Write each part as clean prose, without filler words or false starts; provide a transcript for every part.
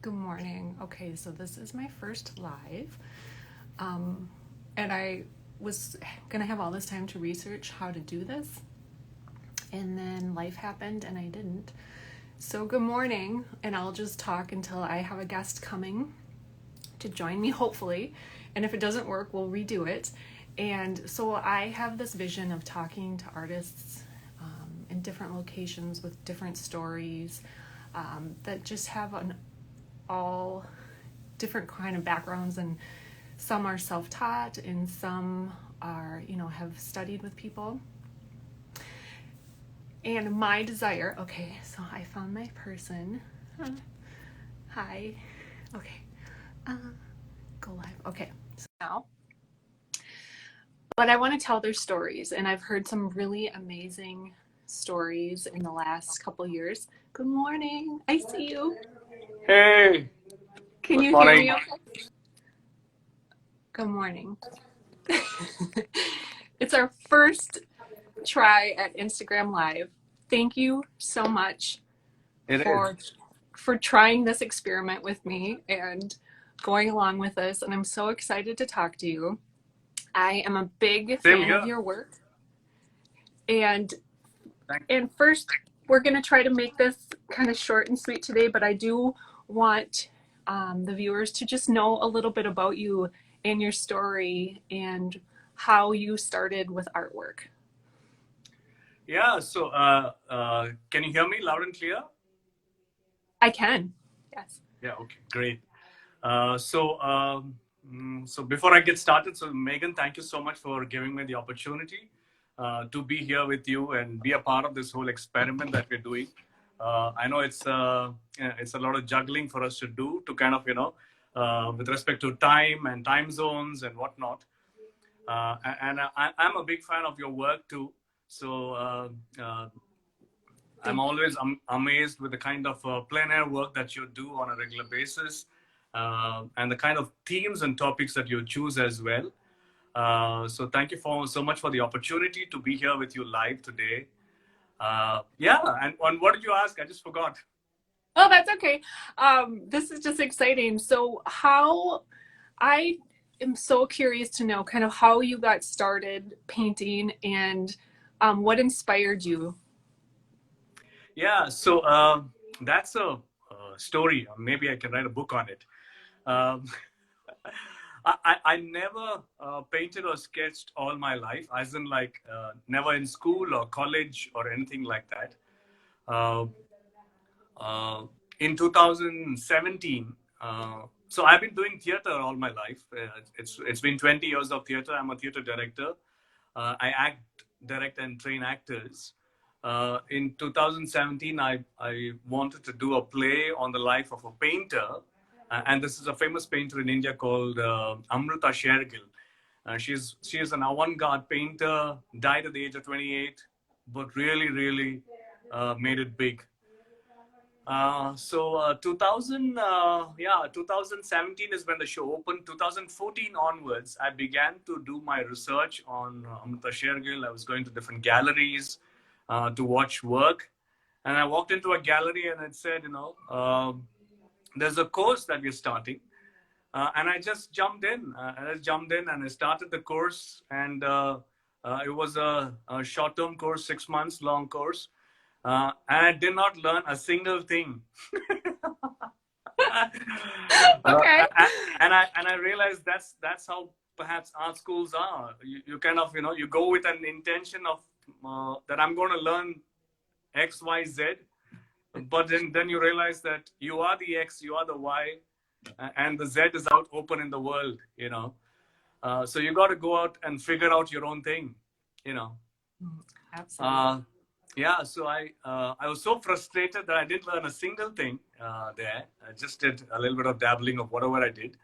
Good morning. Okay, so this is my first live. And I was going to have all this time to research how to do this. And then life happened and I didn't. So, good morning. And I'll just talk until I have a guest coming to join me, hopefully. And if it doesn't work, we'll redo it. And so, I have this vision of talking to artists in different locations with different stories that just have an all different kind of backgrounds, and some are self-taught and some are, have studied with people. And my desire, okay, so I found my person. Hi. Okay. Go live. Okay. So now, but I want to tell their stories, and I've heard some really amazing stories in the last couple years. Good morning. I see you. Hey, Can good you hear morning. me okay? Good morning. It's our first try at Instagram Live. Thank you so much It is. for trying this experiment with me and going along with this. And I'm so excited to talk to you. I am a big Same fan of here. your work. And Thank first, we're going to try to make this kind of short and sweet today, but I do want the viewers to just know a little bit about you and your story and how you started with artwork. Yeah, so can you hear me loud and clear? I can. Yes. Yeah, okay, great. So before I get started, so Megan, thank you so much for giving me the opportunity to be here with you and be a part of this whole experiment that we're doing. I know it's a lot of juggling for us to do to kind of, with respect to time and time zones and whatnot. I'm a big fan of your work too. So I'm always amazed with the kind of plein air work that you do on a regular basis, and the kind of themes and topics that you choose as well. So thank you so much for the opportunity to be here with you live today. Yeah, and what did you ask? I just forgot. Oh, that's okay. This is just exciting. So, I am so curious to know kind of how you got started painting and what inspired you. Yeah, so that's a story. Maybe I can write a book on it. Um, I never painted or sketched all my life, as in like never in school or college or anything like that. Uh, uh, in 2017, so I've been doing theater all my life. It's been 20 years of theater. I'm a theater director. I act, direct, and train actors. In 2017, I wanted to do a play on the life of a painter. And this is a famous painter in India called Amrita Shergill. She is an avant-garde painter, died at the age of 28, but really, really made it big. 2017 is when the show opened. 2014 onwards, I began to do my research on Amrita Shergill. I was going to different galleries to watch work. And I walked into a gallery and it said, there's a course that we're starting. And I just jumped in. And I started the course. And it was a short-term course, 6 months long course. And I did not learn a single thing. Okay. And I realized that's how perhaps art schools are. You kind of you go with an intention of that I'm going to learn X, Y, Z, but then you realize that you are the X, you are the Y, and the Z is out open in the world. So you got to go out and figure out your own thing. you know Absolutely. uh, yeah, so I was so frustrated that I didn't learn a single thing there. I just did a little bit of dabbling of whatever I did.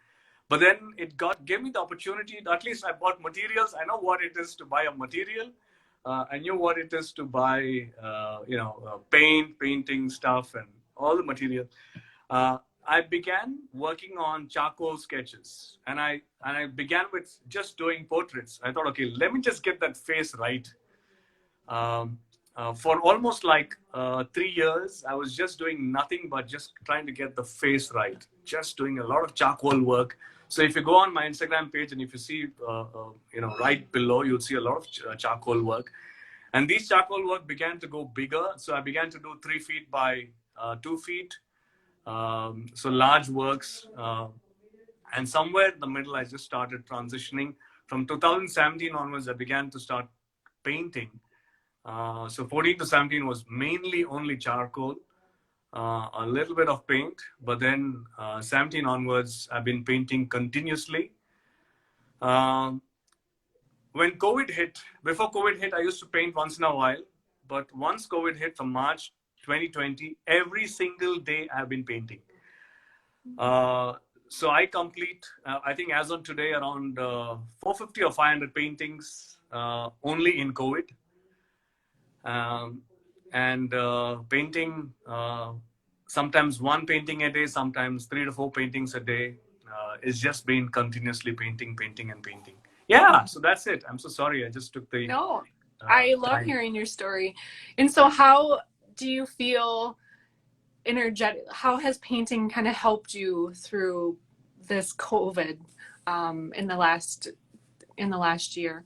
But then it gave me the opportunity. At least I bought materials. I know what it is to buy a material. I knew what it is to buy, painting stuff, and all the material. I began working on charcoal sketches, and I began with just doing portraits. I thought, okay, let me just get that face right. Um, for almost like 3 years, I was just doing nothing but just trying to get the face right, just doing a lot of charcoal work. So if you go on my Instagram page and if you see, right below, you'll see a lot of charcoal work. And these charcoal work began to go bigger. So I began to do 3 feet by 2 feet. So large works. And somewhere in the middle, I just started transitioning. From 2017 onwards, I began to start painting. So 14 to 17 was mainly only charcoal, a little bit of paint, but then 17 onwards, I've been painting continuously. Um, when COVID hit, before COVID hit, I used to paint once in a while, but once COVID hit from March 2020, every single day I've been painting. Uh, so I complete, I think as on today, around 450 or 500 paintings only in COVID. Um, and painting, sometimes one painting a day, sometimes 3 to 4 paintings a day. It's just been continuously painting, painting, and painting. Yeah, so that's it. I'm so sorry. I just took the No, I love time. hearing your story. And so, how do you feel energetic? How has painting kind of helped you through this COVID in the last year?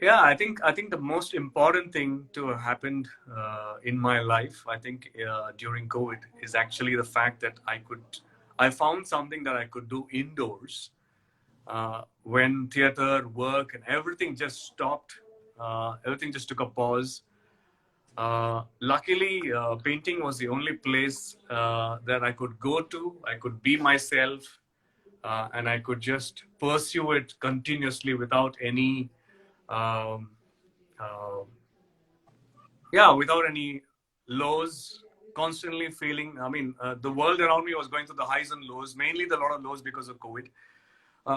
Yeah, I think the most important thing to have happened in my life, I think during COVID, is actually the fact that I found something that I could do indoors when theater, work, and everything just stopped. Everything just took a pause. Luckily, painting was the only place that I could go to. I could be myself, and I could just pursue it continuously without any um, uh, without any lows, constantly feeling. I mean, the world around me was going through the highs and lows, mainly the lot of lows because of COVID.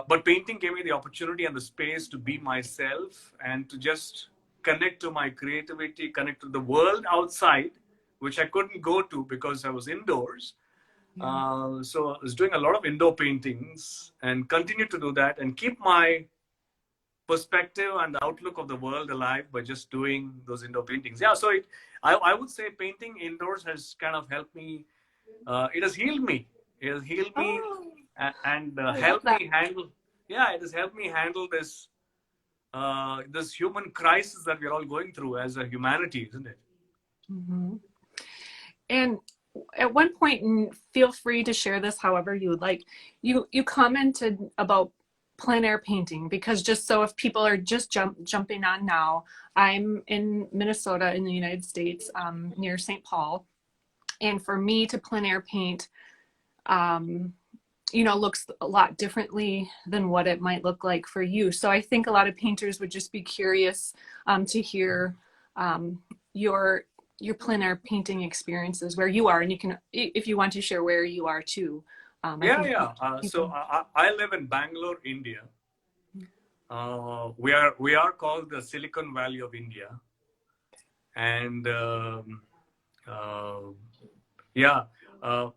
But painting gave me the opportunity and the space to be myself and to just connect to my creativity, connect to the world outside, which I couldn't go to because I was indoors. Yeah. So I was doing a lot of indoor paintings and continue to do that and keep my perspective and the outlook of the world alive by just doing those indoor paintings. Yeah, so I would say painting indoors has kind of helped me. It has healed me. It has healed me Oh, and I love helped that. me handle. Yeah, it has helped me handle this human crisis that we're all going through as a humanity, isn't it? Mm-hmm. And at one point, and feel free to share this however you would like, you commented about plein air painting, because just so if people are just jumping on now, I'm in Minnesota in the United States, near St. Paul. And for me to plein air paint, um, looks a lot differently than what it might look like for you. So I think a lot of painters would just be curious to hear um, your your plein air painting experiences where you are, and you can, if you want to share where you are too. I Yeah, think yeah. So people. I live in Bangalore, India. We are called the Silicon Valley of India, and uh, yeah. Uh,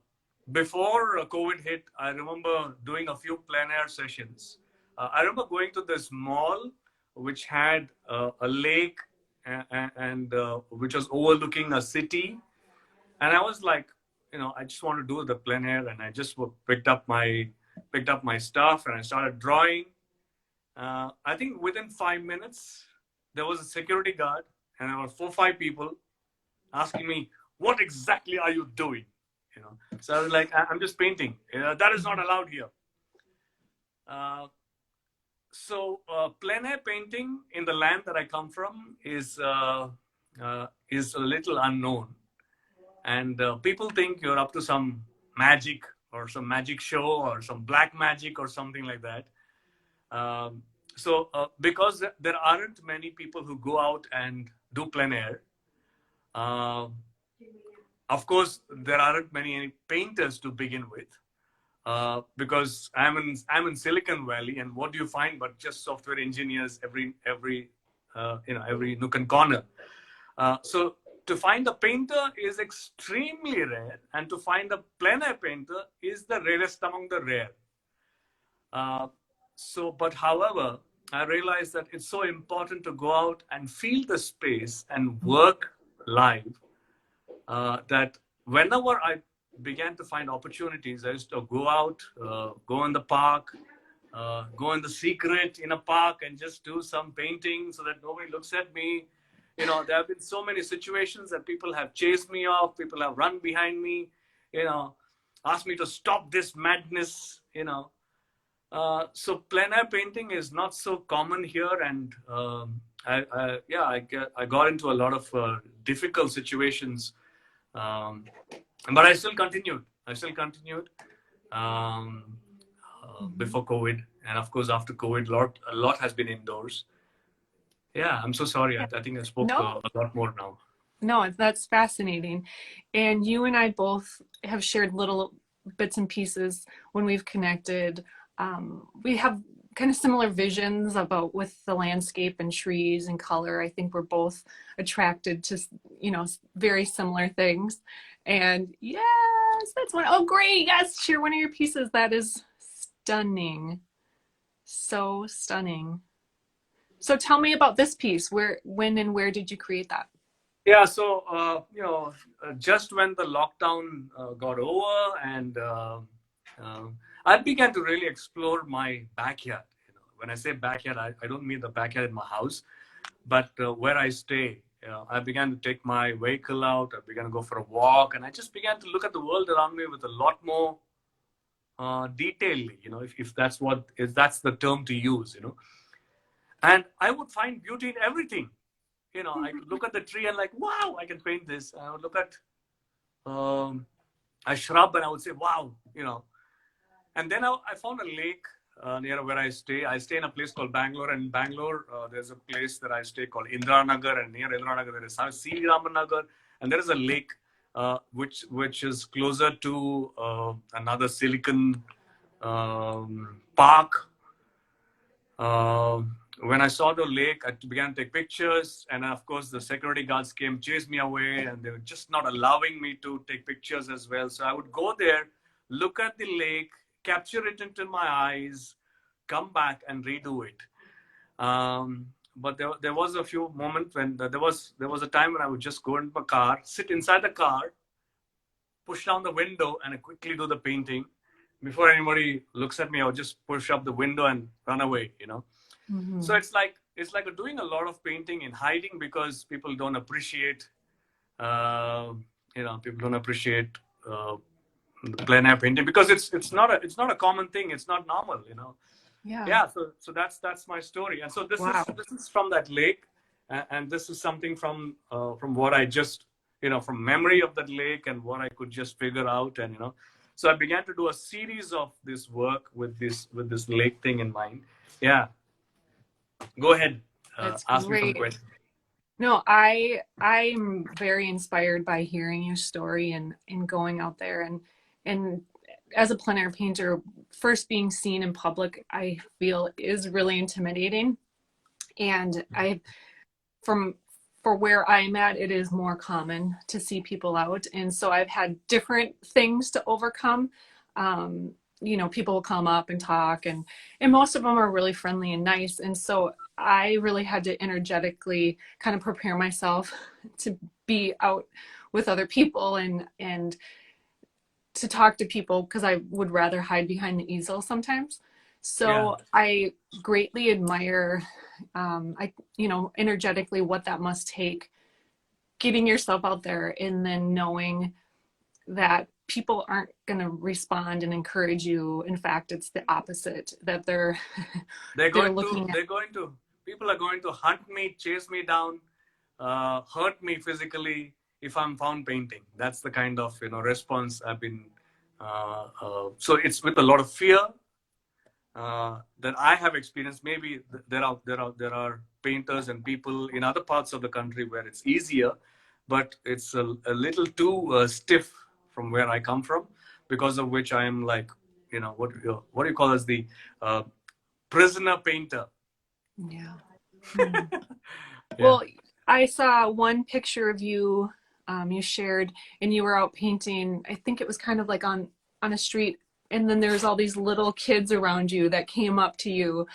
Before COVID hit, I remember doing a few plein air sessions. I remember going to this mall which had a lake and which was overlooking a city, and I was like, I just want to do the plein air, and I just picked up my stuff and I started drawing. I think within 5 minutes, there was a security guard, and there were 4 or 5 people asking me, "What exactly are you doing?" So I was like, "I'm just painting. That is not allowed here." Uh, so plein air painting in the land that I come from is a little unknown, and people think you're up to some magic or some magic show or some black magic or something like that. So because there aren't many people who go out and do plein air, uh, of course there aren't many painters to begin with. Because I'm in Silicon Valley, and what do you find but just software engineers every nook and corner. So to find a painter is extremely rare, and to find a plein air painter is the rarest among the rare. Uh, but however, I realized that it's so important to go out and feel the space and work live, that whenever I began to find opportunities, I used to go out, go in the park, go in the secret in a park and just do some painting so that nobody looks at me. There have been so many situations that people have chased me off, people have run behind me, you know, asked me to stop this madness. So plein air painting is not so common here, and I got into a lot of difficult situations, um, but I still continued. Um, Mhm. before COVID, and of course after COVID, a lot has been indoors. Yeah, I'm so sorry. I think I spoke No, a lot more now. no, that's fascinating. And you and I both have shared little bits and pieces when we've connected. We have kind of similar visions about with the landscape and trees and color. I think we're both attracted to, very similar things. And yes, that's one. Oh, great. Yes, share one of your pieces. That is stunning. So stunning. So tell me about this piece. Where, when, and where did you create that? Yeah, so just when the lockdown got over, and uh, I began to really explore my backyard. When I say backyard, I don't mean the backyard in my house, but where I stay. I began to take my vehicle out. I began to go for a walk, and I just began to look at the world around me with a lot more detail. If that's the term to use. And I would find beauty in everything. I could look at the tree and like, wow, I can paint this. I would look at um, a shrub and I would say, wow. And then I found a lake near where I stay. I stay in a place called Bangalore, and in Bangalore, there's a place that I stay called Indiranagar, and near Indiranagar there is C. Ramanagar, and there is a lake which is closer to another silicon park. When I saw the lake, I began to take pictures, and of course, the security guards came, chased me away, and they were just not allowing me to take pictures as well. So I would go there, look at the lake, capture it into my eyes, come back and redo it. But there was a few moments when there was a time when I would just go into my car, sit inside the car, push down the window, and I quickly do the painting. Before anybody looks at me, I would just push up the window and run away. So Mm-hmm. it's like doing a lot of painting in hiding because people don't appreciate, uh, people don't appreciate uh, plein air painting because it's not a common thing. It's not normal. Yeah. Yeah. So that's my story. And so this is Wow. this is from that lake, and this is something from what I just from memory of that lake and what I could just figure out, and so I began to do a series of this work with this lake thing in mind. Yeah. Go ahead. That's Ask me some great. questions. No, I'm very inspired by hearing your story and going out there and as a plein air painter, first being seen in public, I feel is really intimidating. And I from for where I'm at, it is more common to see people out. And so I've had different things to overcome. Um, people will come up and talk and most of them are really friendly and nice. And so I really had to energetically kind of prepare myself to be out with other people and to talk to people because I would rather hide behind the easel sometimes. Yeah. So I greatly admire, energetically what that must take, getting yourself out there and then knowing that people aren't going to respond and encourage you. In fact, it's the opposite, that they're They're they're going to, looking at. they're going to, people are going to hunt me, chase me down, hurt me physically if I'm found painting. That's the kind of, response I've been, so it's with a lot of fear that I have experienced. Maybe there are painters and people in other parts of the country where it's easier, but it's a little too stiff from where I come from, because of which I am like, what do you call as the uh, prisoner painter. Yeah. Hmm. Yeah. Well, I saw one picture of you, you shared, and you were out painting. I think it was kind of like on a street and then there's all these little kids around you that came up to you,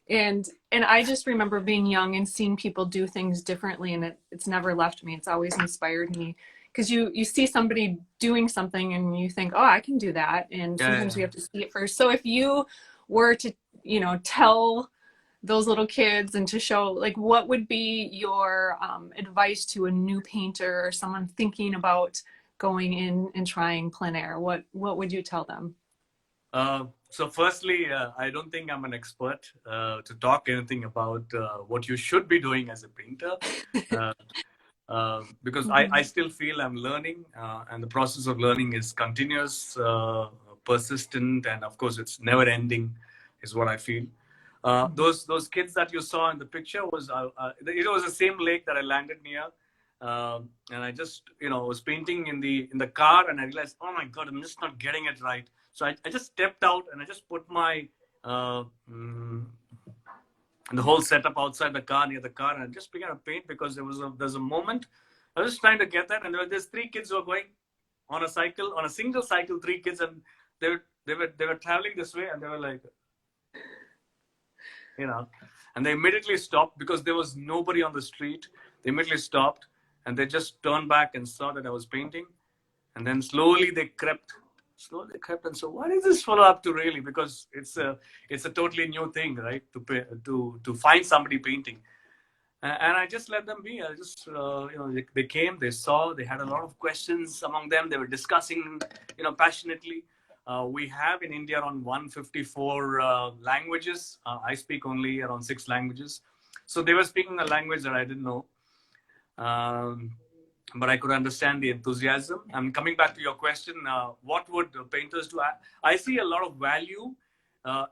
and I just remember being young and seeing people do things differently, and it's never left me. It's always inspired me, because you see somebody doing something and you think, oh, I can do that, and Yeah, sometimes yeah. we have to see it first. So if you were to, tell those little kids and to show, like, what would be your advice to a new painter or someone thinking about going in and trying plein air? What would you tell them? So firstly, I don't think I'm an expert to talk anything about what you should be doing as a painter. Uh, because I Mhm. still feel I'm learning, and the process of learning is continuous, persistent, and of course, it's never ending, is what I feel. Those kids that you saw in the picture it was the same lake that I landed near, and I just was painting in the car, and I realized, oh my god, I'm just not getting it right. So I just stepped out and I just put my uh, mm, the whole setup outside the car, near the car, and I just began to paint because there's a moment I was just trying to get that, and there's three kids who are going on a cycle, on a single cycle, three kids, and they were traveling this way, and they were like, you know, and they immediately stopped because there was nobody on the street. They immediately stopped, and they just turned back and saw that I was painting, and then slowly crept, and so what is this follow up to really? Because it's a totally new thing, right? To find somebody painting. And I just let them be. I just, they came, they saw, they had a lot of questions among them. They were discussing, passionately. We have in India around 154 languages. I speak only around 6 languages. So they were speaking a language that I didn't know. Um, but I could understand the enthusiasm. And coming back to your question, what would painters do? I see a lot of value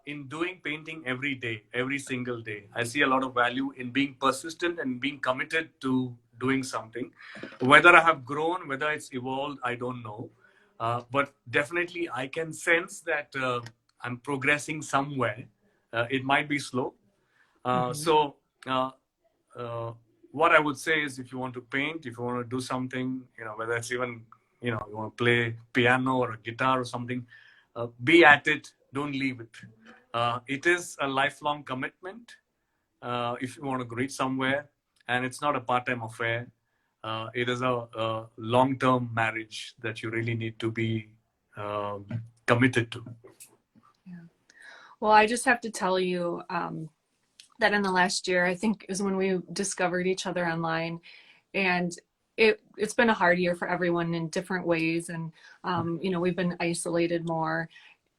in doing painting every day, every single day. I see a lot of value in being persistent and being committed to doing something. Whether I have grown, whether it's evolved, I don't know. But definitely, I can sense that I'm progressing somewhere. It might be slow. Mhm. So, uh, what I would say is, if you want to paint, if you want to do something, whether it's even, you want to play piano or a guitar or something, be at it. Don't leave it. It is a lifelong commitment. If you want to reach somewhere, and it's not a part-time affair. It is a long-term marriage that you really need to be um, committed to. Yeah. Well, I just have to tell you, that in the last year, I think is when we discovered each other online, and it's been a hard year for everyone in different ways, and we've been isolated more,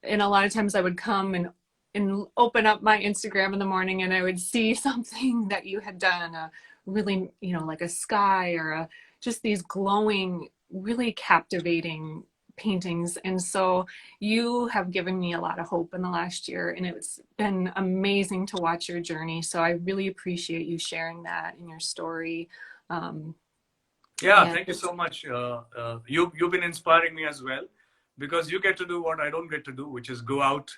and a lot of times I would come and open up my Instagram in the morning, and I would see something that you had done, a really, like a sky or just these glowing, really captivating paintings. And so you have given me a lot of hope in the last year, and it's been amazing to watch your journey. So I really appreciate you sharing that in your story. Um, Yeah, and thank you so much. You've been inspiring me as well, because you get to do what I don't get to do, which is go out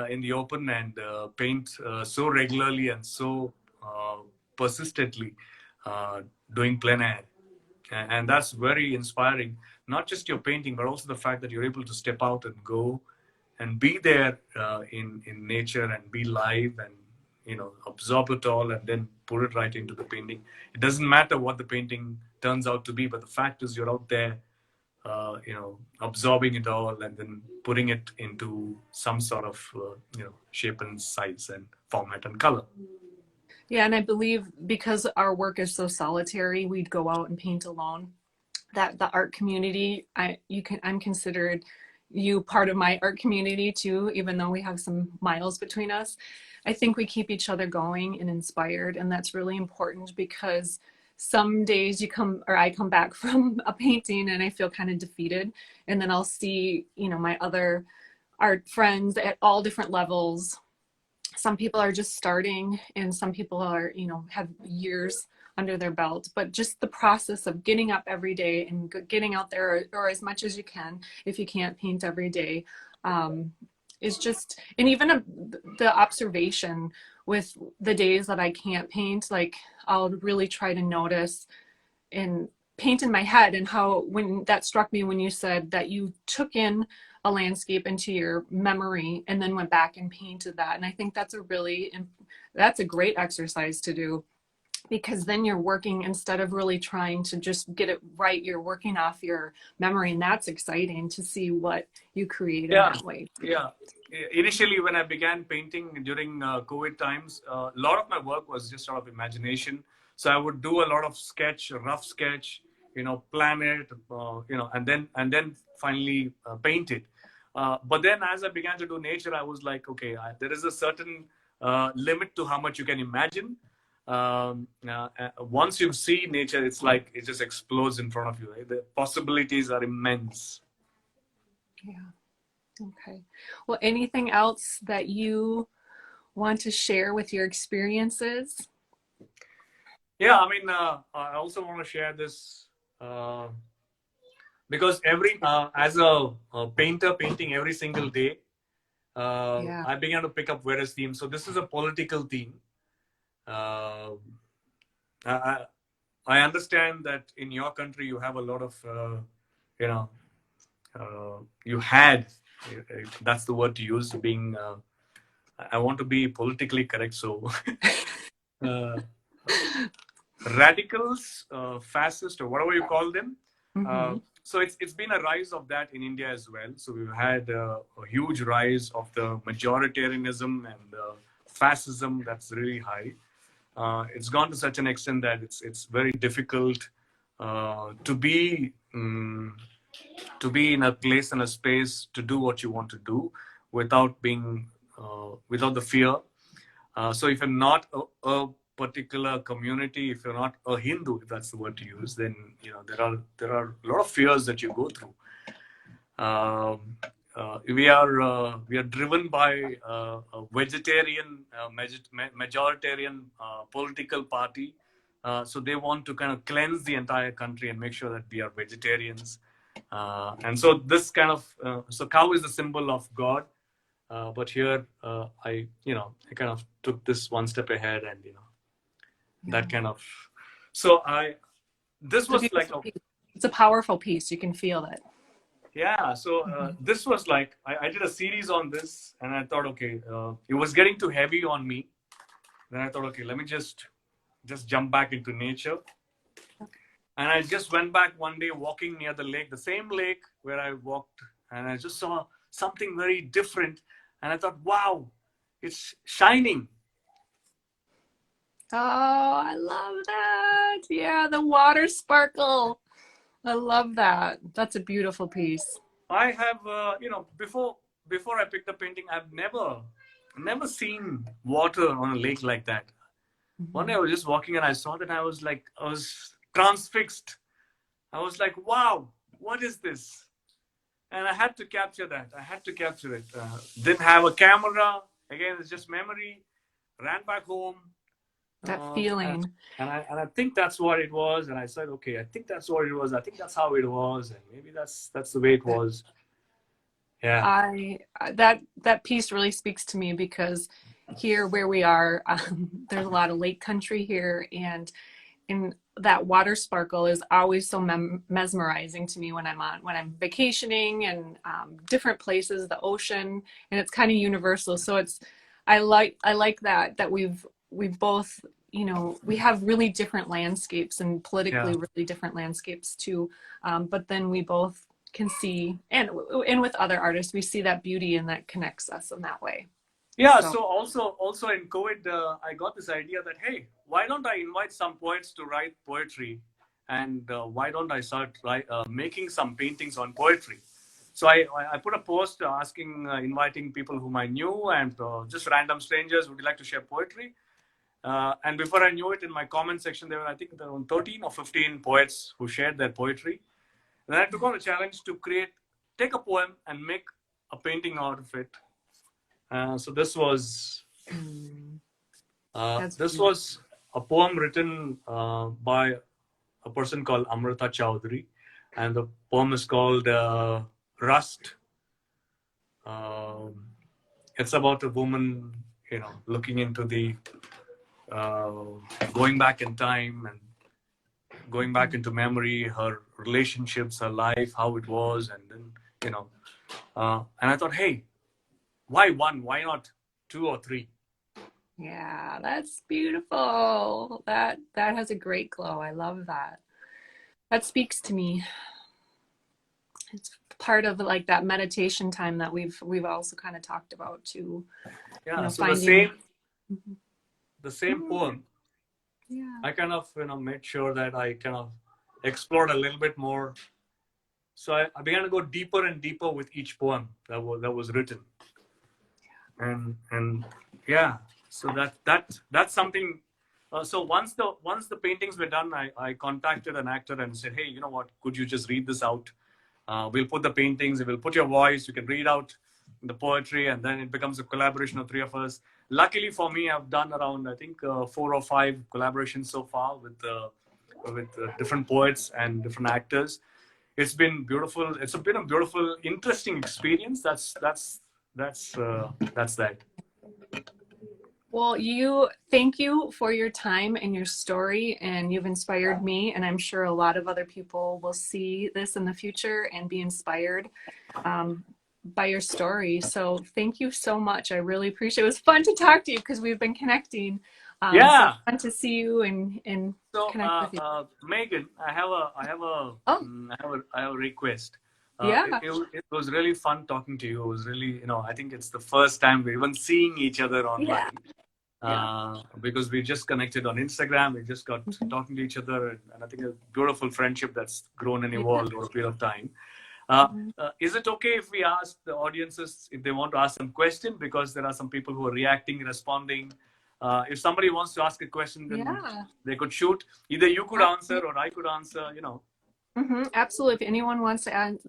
in the open and paint so regularly and so persistently, uh, doing plein air, and that's very inspiring. Not just your painting, but also the fact that you're able to step out and go and be there in nature and be live and absorb it all and then put it right into the painting. It doesn't matter what the painting turns out to be, but the fact is you're out there absorbing it all and then putting it into some sort of shape and size and format and color. yeah, and I believe because our work is so solitary, we'd go out and paint alone. That the art community, I'm considered you part of my art community too, even though we have some miles between us. I think we keep each other going and inspired, and that's really important, because some days I come back from a painting and I feel kind of defeated, and then I'll see, my other art friends at all different levels. Some people are just starting, and some people are, have years under their belt. But just the process of getting up every day and getting out there, or as much as you can, if you can't paint every day, um, is just, and even the observation with the days that I can't paint, like I'll really try to notice and paint in my head. And how, when that struck me when you said that you took in a landscape into your memory and then went back and painted that. And I think that's a great exercise to do, because then you're working, instead of really trying to just get it right, you're working off your memory, and that's exciting to see what you create in Yeah, that way. yeah. Initially, when I began painting during COVID times, a lot of my work was just sort of imagination. So I would do a lot of sketch, rough sketch, plan it, and then finally paint it. But then, as I began to do nature, I was like, okay, there is a certain limit to how much you can imagine. Once you see nature, it's like it just explodes in front of you. Right? The possibilities are immense. Yeah. Okay. Well, anything else that you want to share with your experiences? Yeah, I mean, I also want to share this uh, because as a painter painting every single day, Yeah. I began to pick up various themes. So this is a political theme. Uh, I, I understand that in your country you have a lot of, you know, you had, that's the word to use, being, I want to be politically correct. So uh, radicals, fascist, or whatever you call them. Mm-hmm. So it's been a rise of that in India as well. So we've had a huge rise of the majoritarianism and fascism that's really high. It's gone to such an extent that it's very difficult to be in a place and a space to do what you want to do without being without the fear. So if you're not a particular community, if you're not a Hindu, if that's the word to use, then there are a lot of fears that you go through. We are driven by a vegetarian, majoritarian political party. So they want to kind of cleanse the entire country and make sure that we are vegetarians. And so this kind of so cow is the symbol of God. But here, I kind of took this one step ahead, and that kind of. So this It's a was like, beautiful piece. It's a powerful piece. You can feel it. yeah. So this was like, I did a series on this, and I thought, okay, it was getting too heavy on me. Then I thought, okay, let me just jump back into nature. And I just went back one day walking near the lake, the same lake where I walked, and I just saw something very different. And I thought, wow, it's shining. Oh, I love that. Yeah, the water sparkle. I love that. That's a beautiful piece. I have, before I picked up painting, I've never seen water on a lake like that. One day I Mm-hmm. was just walking and I saw that, I was transfixed. I was like, wow, what is this? And I had to capture that. I had to capture it. Didn't have a camera. Again, it's just memory. Ran back home. That Uh, and, feeling. and I think that's what it was. And I said, okay, I think that's what it was. I think that's how it was. And maybe that's the way it was. Yeah. I that piece really speaks to me, because here where we are, there's a lot of lake country here, and in that water sparkle is always so mesmerizing to me when I'm vacationing, and different places, the ocean, and it's kind of universal. So I like that we've both, we have really different landscapes, and Yeah. politically really different landscapes too, but then we both can see, and with other artists we see that beauty, and that connects us in that way. Yeah. So So also in COVID, I got this idea that, hey, why don't I invite some poets to write poetry, and why don't I start making some paintings on poetry? So I put a post asking, inviting people whom I knew, and just random strangers, would you like to share poetry? And before I knew it, in my comment section, I think there were 13 or 15 poets who shared their poetry. And then I took on a challenge to take a poem and make a painting out of it. So that's this beautiful. was a poem written by a person called Amrita Chowdhury, and the poem is called Rust. Um, it's about a woman, looking into the uh, going back in time and going back into memory, her relationships, her life, how it was, and then And I thought, hey, why one? Why not two or three? Yeah, that's beautiful. That has a great glow. I love that. That speaks to me. It's part of like that meditation time that we've also kind of talked about too. You Yeah. know, So the finding. same Mhm. poem, Yeah. I kind of made sure that I kind of explored a little bit more. So I began to go deeper and deeper with each poem that was written, and yeah. So that's something. So once the paintings were done, I contacted an actor and said, hey, you know what? Could you just read this out? We'll put the paintings. We'll put your voice. You can read out the poetry, and then it becomes a collaboration of three of us. Luckily for me, I've done around, I think, 4 or 5 collaborations so far with different poets and different actors. It's been beautiful. It's been a beautiful, interesting experience. That's that. Well, thank you for your time and your story, and you've inspired me, and I'm sure a lot of other people will see this in the future and be inspired um, by your story. So thank you so much. I really appreciate it. It was fun to talk to you because we've been connecting. So Yeah. fun to see you and So, connect with you. Megan, Oh, I have a request. yeah. It was really fun talking to you. It was really, I think it's the first time we're even seeing each other Yeah. online. Yeah. Because we just connected on Instagram. We just got Mhm. talking to each other, and I think a beautiful friendship that's grown and Yeah. evolved over a period of time. Uh, Mhm. is it okay if we ask the audiences if they want to ask some question? Because there are some people who are reacting, responding. If somebody wants to ask a question, then Yeah. they could shoot. Either you could answer Absolutely. or I could answer. Absolutely. If anyone wants to add,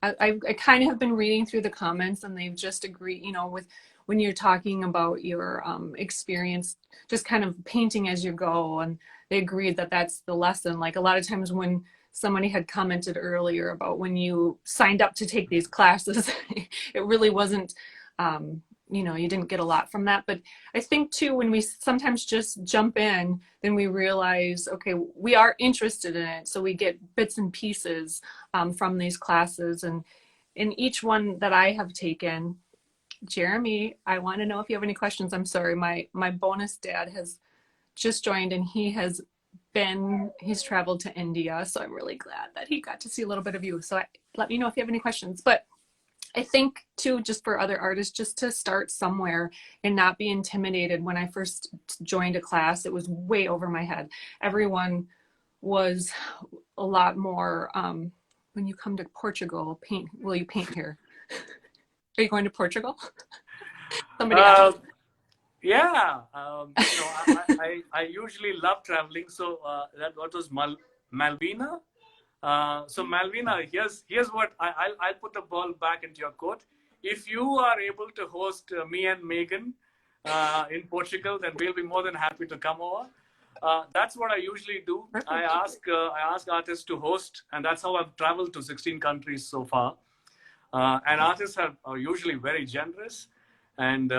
I kind of have been reading through the comments and they've just agreed, with when you're talking about your experience, just kind of painting as you go. And they agreed that that's the lesson. Like a lot of times when somebody had commented earlier about when you signed up to take these classes, it really wasn't, you didn't get a lot from that. But I think too, when we sometimes just jump in, then we realize, okay, we are interested in it. So we get bits and pieces from these classes. And in each one that I have taken, Jeremy, I want to know if you have any questions. I'm sorry, my bonus dad has just joined and he's traveled to India. So I'm really glad that he got to see a little bit of you. So let me know if you have any questions. But I think too, just for other artists, just to start somewhere and not be intimidated. When I first joined a class, it was way over my head. Everyone was a lot more. When you come to Portugal, will you paint here? Are you going to Portugal? Somebody Uh, asked. yeah. I usually love traveling. So that what was Malvina. So Malvina, here's what I'll put the ball back into your court. If you are able to host me and Megan in Portugal, then we'll be more than happy to come over. That's what I usually do. Perfect. I ask artists to host, and that's how I've traveled to 16 countries so far. And artists are usually very generous. And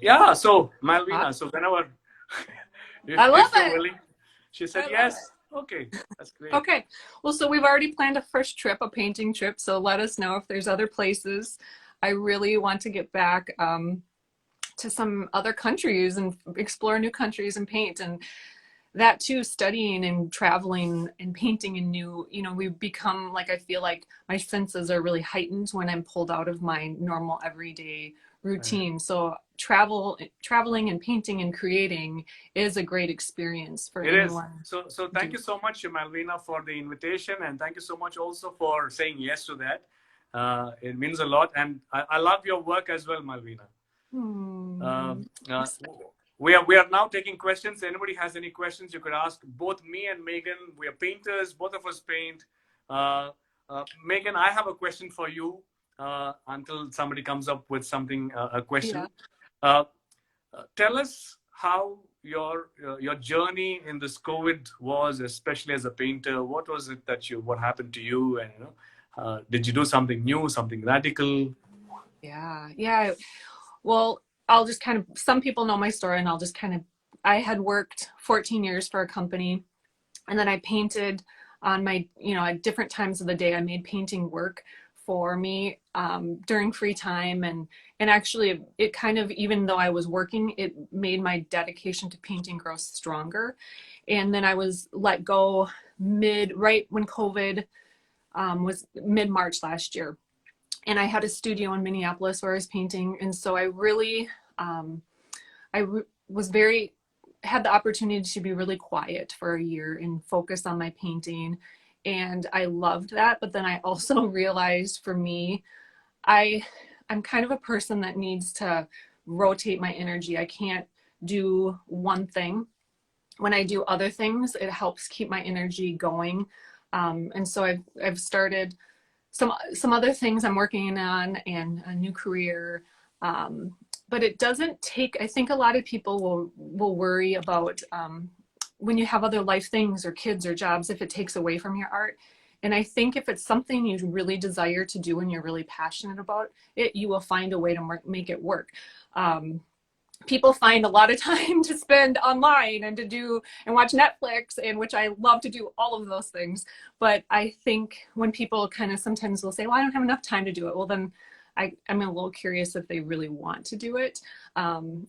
yeah, so Malvina, so whenever I love if you're it. willing, she said I love yes. it. Okay, that's great. Okay. Well, so we've already planned a first trip, a painting trip. So let us know if there's other places. I really want to get back to some other countries and explore new countries and paint. And that too, studying and traveling and painting in new, we've become like, I feel like my senses are really heightened when I'm pulled out of my normal everyday routine. So traveling and painting and creating is a great experience for It is. anyone So to thank do. you so much, Malvina, for the invitation, and thank you so much also for saying yes to that. It means a lot, and I love your work as well, Malvina. Hmm. Um, uh, we are now taking questions. Anybody has any questions, you could ask both me and Megan. We are painters. Both of us paint. Uh, Megan, I have a question for you. Until somebody comes up with something, a Yeah. question. Tell us how your journey in this COVID was, especially as a painter. What was it what happened to you, and did you do something new, something radical? Yeah. Yeah. Well, I'll just kind of, some people know my story and I'll just kind of, I had worked 14 years for a company and then I painted on my, at different times of the day. I made painting work for me during free time, and actually it kind of, even though I was working, it made my dedication to painting grow stronger. And then I was let go right when COVID was mid-March last year, and I had a studio in Minneapolis where I was painting, and so I really was very had the opportunity to be really quiet for a year and focus on my painting, and I loved that. But then I also realized, for me, I'm kind of a person that needs to rotate my energy. I can't do one thing. When I do other things, it helps keep my energy going. And so I've started some other things I'm working on, and a new career. But it doesn't take, I think a lot of people will worry about when you have other life things or kids or jobs, if it takes away from your art. And I think if it's something you really desire to do and you're really passionate about it, you will find a way to make it work. People find a lot of time to spend online and to do and watch Netflix, and which I love to do all of those things. But I think when people kind of sometimes will say, well, I don't have enough time to do it. Well, then I'm a little curious if they really want to do it.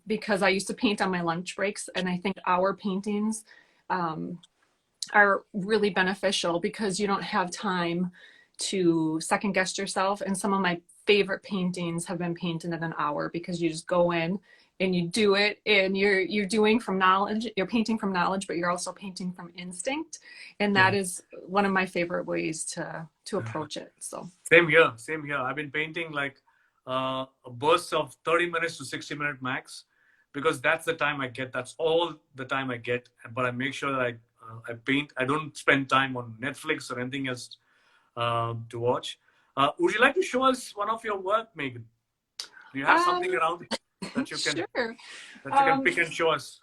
Because I used to paint on my lunch breaks, and I think our paintings are really beneficial because you don't have time to second guess yourself. And some of my favorite paintings have been painted in an hour, because you just go in and you do it, and you're doing from knowledge, you're painting from knowledge, but you're also painting from instinct. And that is one of my favorite ways to approach it. So same here. I've been painting like a burst of 30 minutes to 60-minute max, because that's the time I get. That's all the time I get. But I make sure that I paint. I don't spend time on Netflix or anything else to watch. Would you like to show us one of your work, Megan? Do you have something around that you can sure. that you can pick and show us?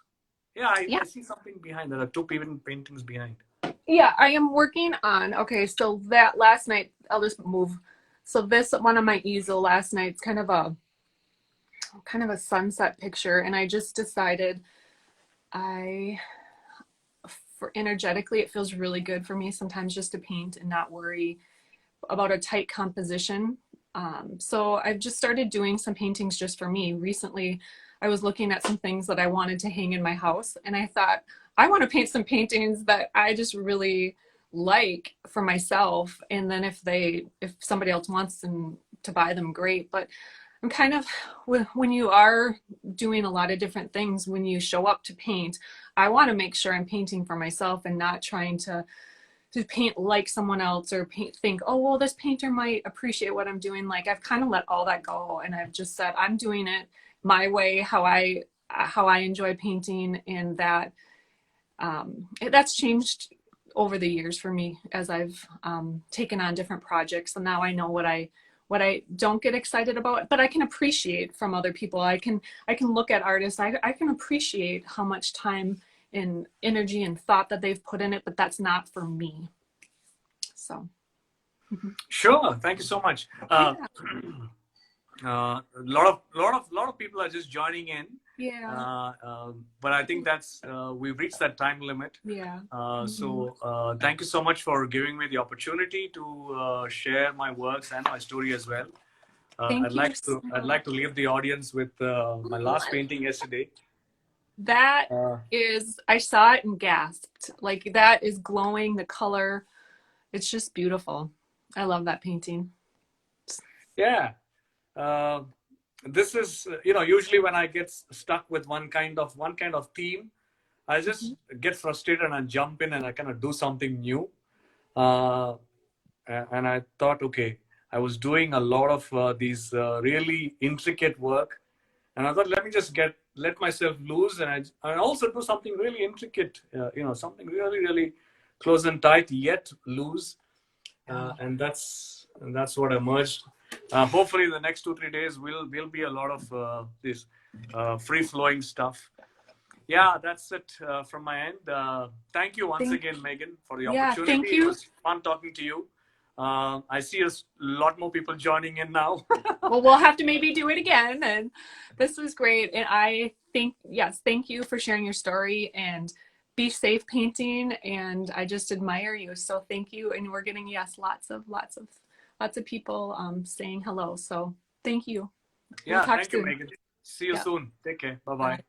Yeah, I see something behind. There are two paintings behind. Yeah, I am working on, okay, so that last night, I'll just move. So this one on my easel last night, it's kind of a sunset picture, and I just decided for energetically, it feels really good for me sometimes just to paint and not worry about a tight composition. So I've just started doing some paintings just for me. Recently, I was looking at some things that I wanted to hang in my house, and I thought, I want to paint some paintings that I just really like for myself. And then if somebody else wants them to buy them, great. But I'm kind of, when you are doing a lot of different things, when you show up to paint, I want to make sure I'm painting for myself and not trying to paint like someone else, or think, oh, well, this painter might appreciate what I'm doing. Like, I've kind of let all that go, and I've just said, I'm doing it my way, how I enjoy painting. And that's changed over the years for me as I've taken on different projects. And now I know what I don't get excited about, but I can appreciate from other people. I can look at artists. I can appreciate how much time and energy and thought that they've put in it, but that's not for me. So. Sure. Thank you so much. A lot of people are just joining in. Yeah. But I think that's we've reached that time limit. Yeah. So thank you so much for giving me the opportunity to share my works and my story as well. I'd like to leave the audience with my last painting yesterday. That is, I saw it and gasped. Like, that is glowing, the color. It's just beautiful. I love that painting. Yeah. This is, usually when I get stuck with one kind of theme, I just get frustrated and I jump in and I kind of do something new. And I thought, okay, I was doing a lot of these really intricate work. And I thought, let me just let myself loose, and I also do something really intricate, something really, really close and tight, yet loose. And that's what emerged. Hopefully the next 2-3 days will be a lot of this free flowing stuff. Yeah, that's it from my end. Thank you once again, Megan, for the opportunity. Thank you. It was fun talking to you. I see a lot more people joining in now. Well, we'll have to maybe do it again. And this was great. And I think, yes, thank you for sharing your story, and be safe painting. And I just admire you. So thank you. And we're getting, lots of lots of people saying hello. So thank you. We'll Yeah, talk thank you, soon. Megan. See you Yeah. soon. Take care. Bye bye. Bye.